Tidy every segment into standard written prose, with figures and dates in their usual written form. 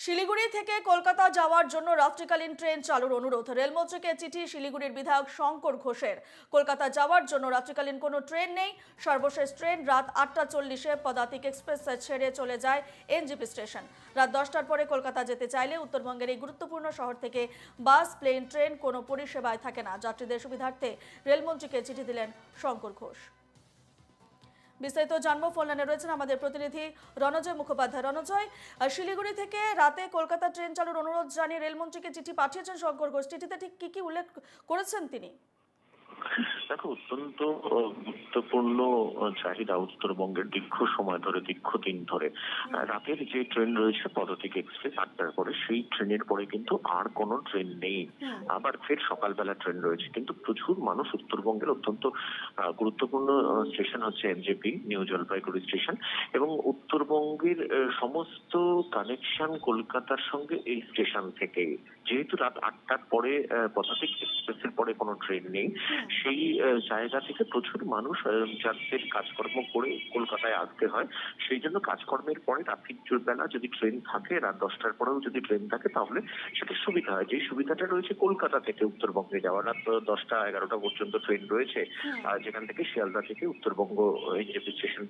শিলিগুড়ি থেকে কলকাতা যাওয়ার জন্য রাত্রিকালীন ট্রেন চালুর অনুরোধ। রেলমন্ত্রীকে চিঠি শিলিগুড়ির বিধায়ক শঙ্কর ঘোষের। কলকাতা যাওয়ার জন্য রাত্রিকালীন কোনো ট্রেন নেই। সর্বশেষ ট্রেন রাত 8:40-এ পদাতিক এক্সপ্রেস ছেড়ে চলে যায় এনজেপি স্টেশন। রাত 10টার পরে কলকাতা যেতে চাইলে উত্তরবঙ্গের এই গুরুত্বপূর্ণ শহর থেকে বাস, প্লেন, ট্রেন কোনো পরিষেবায় থাকে না। যাত্রীদের সুবিধার্থে রেলমন্ত্রীকে চিঠি দিলেন শঙ্কর ঘোষ। বিস্তারিত জানবো, ফোন লাইনে রয়েছেন আমাদের প্রতিনিধি রণজয় মুখোপাধ্যায়। রণজয়, শিলিগুড়ি থেকে রাতে কলকাতা ট্রেন চালুর অনুরোধ জানিয়ে রেলমন্ত্রীকে চিঠি পাঠিয়েছেন শঙ্কর ঘোষ। চিঠিতে ঠিক কি কি উল্লেখ করেছেন তিনি? দেখো, অত্যন্ত গুরুত্বপূর্ণ চাহিদা উত্তরবঙ্গের দীর্ঘদিন ধরে রাতের যে ট্রেন রয়েছে পদাতিক এক্সপ্রেস 8টার পরে, সেই ট্রেনের পরে কিন্তু আর কোনো ট্রেন নেই। আবার ফের সকালবেলা ট্রেন রয়েছে, কিন্তু প্রচুর মানুষ উত্তরবঙ্গের অত্যন্ত গুরুত্বপূর্ণ স্টেশন হচ্ছে এনজেপি নিউ জলপাইগুড়ি স্টেশন, এবং উত্তরবঙ্গের সমস্ত কানেকশন কলকাতার সঙ্গে এই স্টেশন থেকে। যেহেতু রাত 8টার পরে পদাতিক এক্সপ্রেসের পরে কোনো ট্রেন নেই, সেই জায়গা থেকে প্রচুর মানুষ যাদের কাজকর্ম করে কলকাতায় আসতে হয়, সেই জন্য কাজকর্মের পরে রাত্রির বেলা যদি ট্রেন থাকে, রাত 10টার পরেও যদি ট্রেন থাকে, তাহলে সেটা সুবিধা হয়। যে সুবিধাটা রয়েছে কলকাতা থেকে উত্তরবঙ্গে যাওয়া, রাত 10টা-11টা পর্যন্ত ট্রেন রয়েছে, যেখান থেকে শিয়ালদা থেকে উত্তরবঙ্গ এনজেপি স্টেশন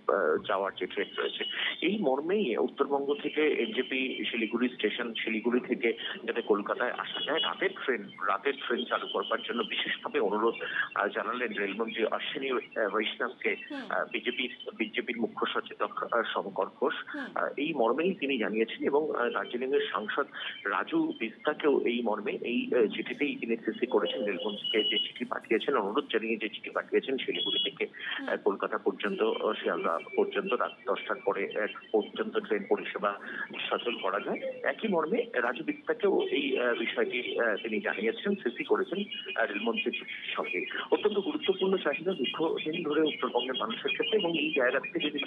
যাওয়ার যে ট্রেন রয়েছে, এই মর্মেই উত্তরবঙ্গ থেকে এনজেপি শিলিগুড়ি স্টেশন, শিলিগুড়ি থেকে যাতে কলকাতায় আসা যায়, রাতের ট্রেন চালু করবার জন্য বিশেষভাবে অনুরোধ জানালেন রেলমন্ত্রী অশ্বিনী বৈষ্ণবকে বিজেপির মুখ্য সচেতক শঙ্কর ঘোষ। এই মর্মেই তিনি জানিয়েছেন, এবং দার্জিলিং এর সাংসদ রাজু বিস্তাকেও এই মর্মে এই চিঠিতেই তিনি সিসি করেছেন রেলমন্ত্রীকে। যে চিঠি পাঠিয়েছেন, অনুরোধ জানিয়ে যে চিঠি পাঠিয়েছেন শিলিগুড়ি থেকে কলকাতা পর্যন্ত, শিয়ালদা পর্যন্ত রাত 10টার পরে পর্যন্ত ট্রেন পরিষেবা সচল করা যায়, একই মর্মে রাজু বিস্তাকেও এই বিষয়টি তিনি জানিয়েছেন, সিসি করেছেন রেলমন্ত্রীর সঙ্গে। অত্যন্ত গুরুত্বপূর্ণ চাহিদা দীর্ঘদিন ধরে উত্তরবঙ্গের মানুষের ক্ষেত্রে, এবং এই জায়গা থেকে যদি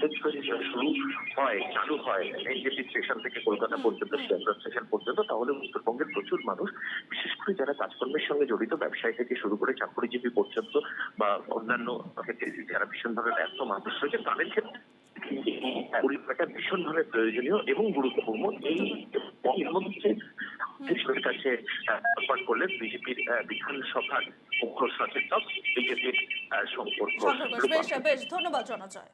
চালু হয় এনজেপি স্টেশন থেকে কলকাতা পর্যন্ত, শিয়ালদা স্টেশন পর্যন্ত, তাহলে উত্তরবঙ্গের প্রচুর মানুষ, বিশেষ করে যারা কাজকর্মের সঙ্গে জড়িত, ব্যবসায়ী থেকে শুরু করে চাকরিজীবী পর্যন্ত বা অন্যান্য ক্ষেত্রে যারা ভীষণভাবে ব্যস্ত মানুষ রয়েছে, তাদের ক্ষেত্রে পরিষেবাটা ভীষণভাবে প্রয়োজনীয় এবং গুরুত্বপূর্ণ। এই মধ্যে কাছে করলেন বিজেপির বিধানসভার মুখ্য সচেতক, বিজেপির শঙ্কর ঘোষ। বেশ, ধন্যবাদ রণজয়।